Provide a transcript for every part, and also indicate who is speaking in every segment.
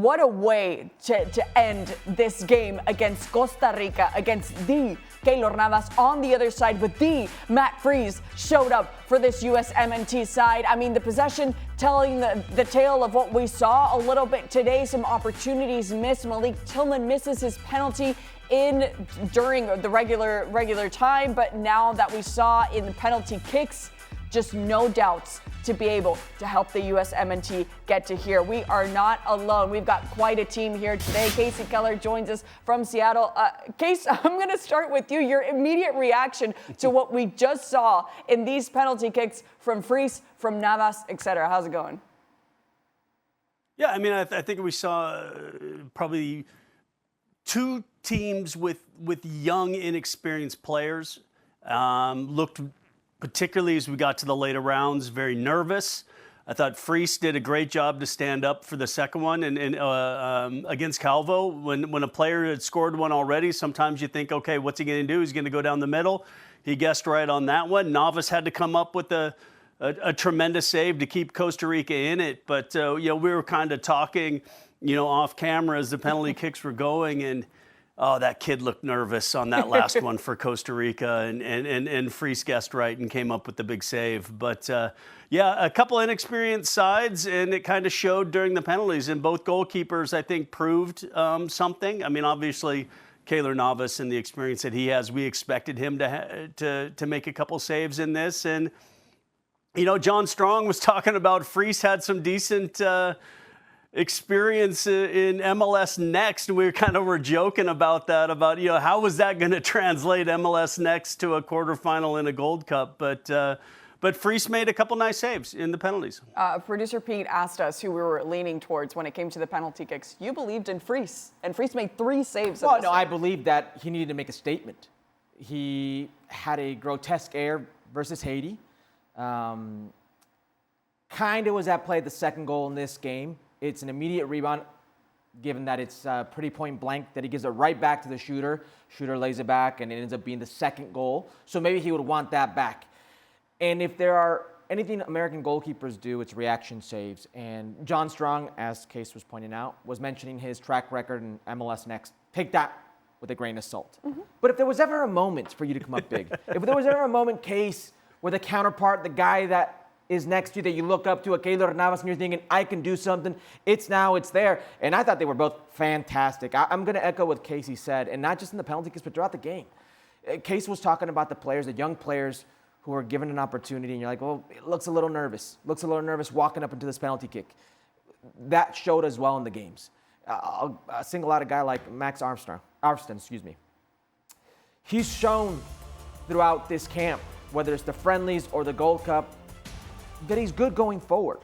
Speaker 1: what a way to end this game against Costa Rica, against the Keller Navas on the other side, but the Matt Freese showed up for this USMNT side. I mean, the possession telling the tale of what we saw a little bit today. Some opportunities missed. Malik Tillman misses his penalty during the regular time, but now that we saw in the penalty kicks, just no doubts to be able to help the USMNT get to here. We are not alone. We've got quite a team here today. Kasey Keller joins us from Seattle. Case, I'm going to start with you. Your immediate reaction to what we just saw in these penalty kicks from Freese, from Navas, etc. How's it going?
Speaker 2: Yeah, I mean, I think we saw probably two teams with young, inexperienced players. Looked particularly as we got to the later rounds, very nervous. I thought Freese did a great job to stand up for the second one and against Calvo. When a player had scored one already, sometimes you think, okay, what's he going to do? He's going to go down the middle. He guessed right on that one. Navas had to come up with a tremendous save to keep Costa Rica in it. But, we were kind of talking, off camera as the penalty kicks were going, and oh, that kid looked nervous on that last one for Costa Rica, and Freese guessed right and came up with the big save. But, a couple inexperienced sides, and it kind of showed during the penalties. And both goalkeepers, I think, proved something. I mean, obviously, Keller Navas and the experience that he has, we expected him to make a couple saves in this. And, John Strong was talking about Freese had some decent experience in MLS Next. We were joking about that, about, how was that going to translate MLS Next to a quarterfinal in a Gold Cup? But Freese made a couple nice saves in the penalties.
Speaker 1: Producer Pete asked us who we were leaning towards when it came to the penalty kicks. You believed in Freese, and Freese made 3 saves.
Speaker 3: Well, no, I believed that he needed to make a statement. He had a grotesque error versus Haiti. Kind of was at play the second goal in this game. It's an immediate rebound, given that it's pretty point blank, that he gives it right back to the shooter. Shooter lays it back, and it ends up being the second goal. So maybe he would want that back. And if there are anything American goalkeepers do, it's reaction saves. And John Strong, as Case was pointing out, was mentioning his track record in MLS Next. Take that with a grain of salt. Mm-hmm. But if there was ever a moment for you to come up big, if there was ever a moment, Case, where the counterpart, the guy that is next to you, that you look up to, a Keller Navas, and you're thinking, I can do something. It's now, it's there. And I thought they were both fantastic. I'm going to echo what Kasey said, and not just in the penalty kicks, but throughout the game. Kasey was talking about the players, the young players who were given an opportunity, and you're like, well, it looks a little nervous. Looks a little nervous walking up into this penalty kick. That showed as well in the games. I'll single out a guy like Max Armstrong. He's shown throughout this camp, whether it's the friendlies or the Gold Cup, that he's good going forward.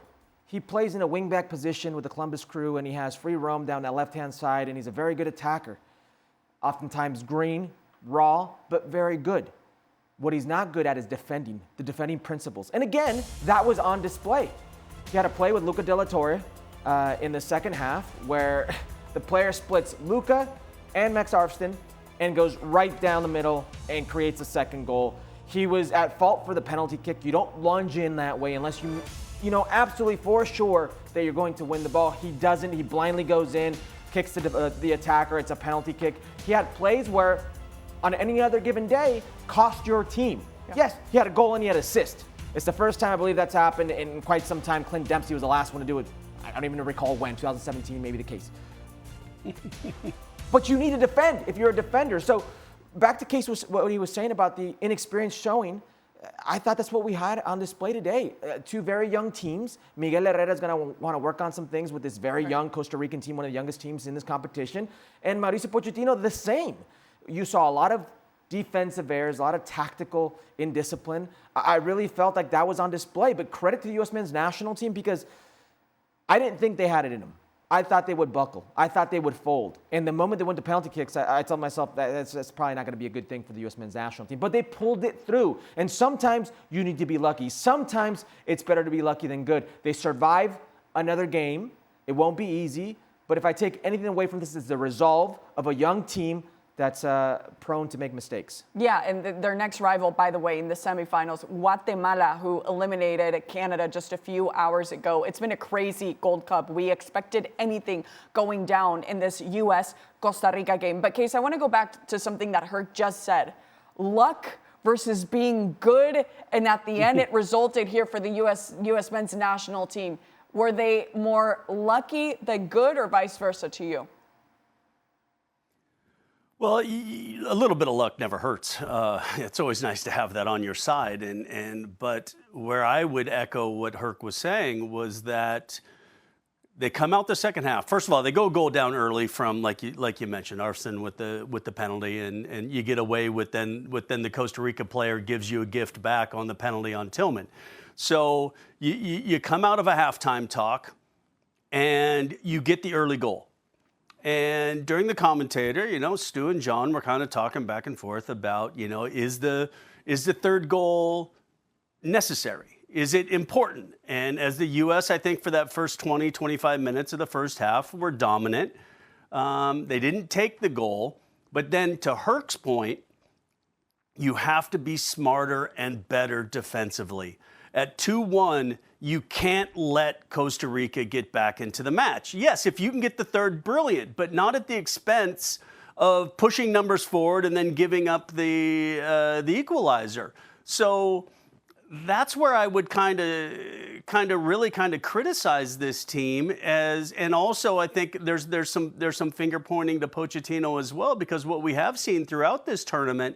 Speaker 3: He plays in a wingback position with the Columbus Crew, and he has free roam down that left-hand side, and he's a very good attacker. Oftentimes green, raw, but very good. What he's not good at is defending, the defending principles. And again, that was on display. He had a play with Luca De La Torre in the second half where the player splits Luca and Max Armstrong and goes right down the middle and creates a second goal. He was at fault for the penalty kick. You don't lunge in that way unless you know absolutely for sure that you're going to win the ball. He doesn't. He blindly goes in, kicks the attacker. It's a penalty kick. He had plays where, on any other given day, cost your team. Yeah. Yes, he had a goal and he had an assist. It's the first time I believe that's happened in quite some time. Clint Dempsey was the last one to do it. I don't even recall when, 2017 maybe the case. But you need to defend if you're a defender. So back to Case, what he was saying about the inexperience showing, I thought that's what we had on display today. 2 very young teams. Miguel Herrera is going to want to work on some things with this very young Costa Rican team, one of the youngest teams in this competition. And Mauricio Pochettino, the same. You saw a lot of defensive errors, a lot of tactical indiscipline. I really felt like that was on display. But credit to the U.S. men's national team, because I didn't think they had it in them. I thought they would buckle. I thought they would fold. And the moment they went to penalty kicks, I told myself that's probably not going to be a good thing for the U.S. men's national team. But they pulled it through. And sometimes you need to be lucky. Sometimes it's better to be lucky than good. They survive another game. It won't be easy. But if I take anything away from this, it's the resolve of a young team that's prone to make mistakes.
Speaker 1: Yeah, and their next rival, by the way, in the semifinals, Guatemala, who eliminated Canada just a few hours ago. It's been a crazy Gold Cup. We expected anything going down in this U.S.-Costa Rica game. But, Kasey, I want to go back to something that Herc just said. Luck versus being good, and at the end, it resulted here for the U.S. men's national team. Were they more lucky than good, or vice versa to you?
Speaker 2: Well, a little bit of luck never hurts. It's always nice to have that on your side. But where I would echo what Herc was saying was that they come out the second half. First of all, they go goal down early from, like you mentioned, Arson with the penalty, and you get away with then the Costa Rica player gives you a gift back on the penalty on Tillman. So you come out of a halftime talk, and you get the early goal. And during the commentator, Stu and John were kind of talking back and forth about, is the third goal necessary? Is it important? And as the U.S., I think for that first 20, 25 minutes of the first half, were dominant. They didn't take the goal. But then to Herc's point, you have to be smarter and better defensively. At 2-1, you can't let Costa Rica get back into the match. Yes, if you can get the third, brilliant, but not at the expense of pushing numbers forward and then giving up the equalizer. So that's where I would kind of criticize this team and also I think there's some finger pointing to Pochettino as well, because what we have seen throughout this tournament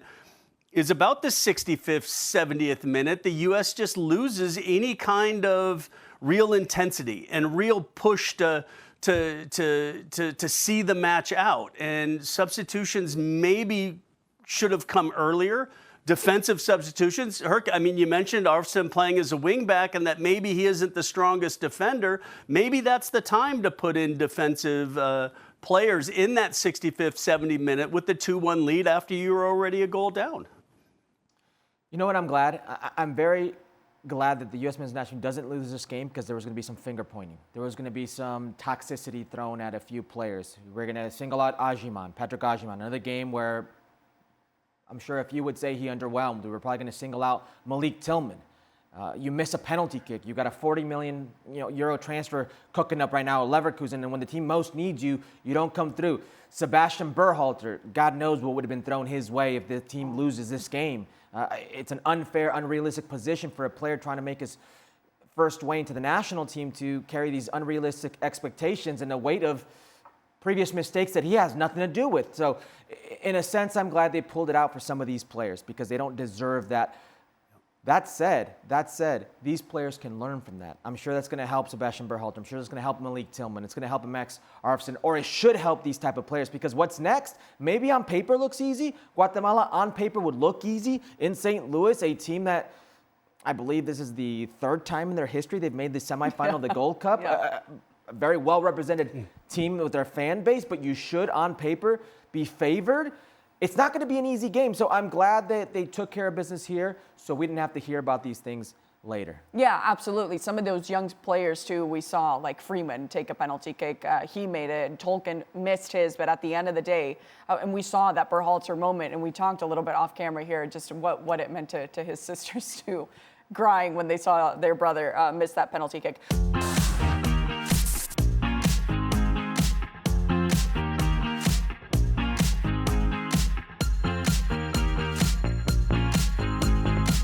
Speaker 2: is about the 65th, 70th minute, the U.S. just loses any kind of real intensity and real push to see the match out. And substitutions maybe should have come earlier. Defensive substitutions. Herc, you mentioned Arson playing as a wingback and that maybe he isn't the strongest defender. Maybe that's the time to put in defensive players in that 65th, 70th minute with the 2-1 lead after you were already a goal down.
Speaker 3: You know what, I'm glad? I'm very glad that the U.S. men's national team doesn't lose this game, because there was going to be some finger pointing. There was going to be some toxicity thrown at a few players. We're going to single out Patrick Agiman, another game where I'm sure if you would say he underwhelmed, we were probably going to single out Malik Tillman. You miss a penalty kick. You got a 40 million euro transfer cooking up right now at Leverkusen, and when the team most needs you, you don't come through. Sebastian Berhalter, God knows what would have been thrown his way if the team loses this game. It's an unfair, unrealistic position for a player trying to make his first way into the national team to carry these unrealistic expectations and the weight of previous mistakes that he has nothing to do with. So in a sense, I'm glad they pulled it out for some of these players, because they don't deserve that. That said, these players can learn from that. I'm sure that's going to help Sebastian Berhalter. I'm sure it's going to help Malik Tillman. It's going to help Max Arfson, or it should help these type of players, because what's next maybe on paper looks easy. Guatemala on paper would look easy in St. Louis, a team that I believe this is the third time in their history they've made the semifinal of the Gold Cup. Yeah. A very well-represented team with their fan base, but you should on paper be favored. It's not going to be an easy game, so I'm glad that they took care of business here so we didn't have to hear about these things later.
Speaker 1: Yeah, absolutely. Some of those young players, too, we saw, like Freeman take a penalty kick. He made it, and Tolkien missed his, but at the end of the day, and we saw that Berhalter moment, and we talked a little bit off camera here, just what it meant to his sisters, too, crying when they saw their brother miss that penalty kick.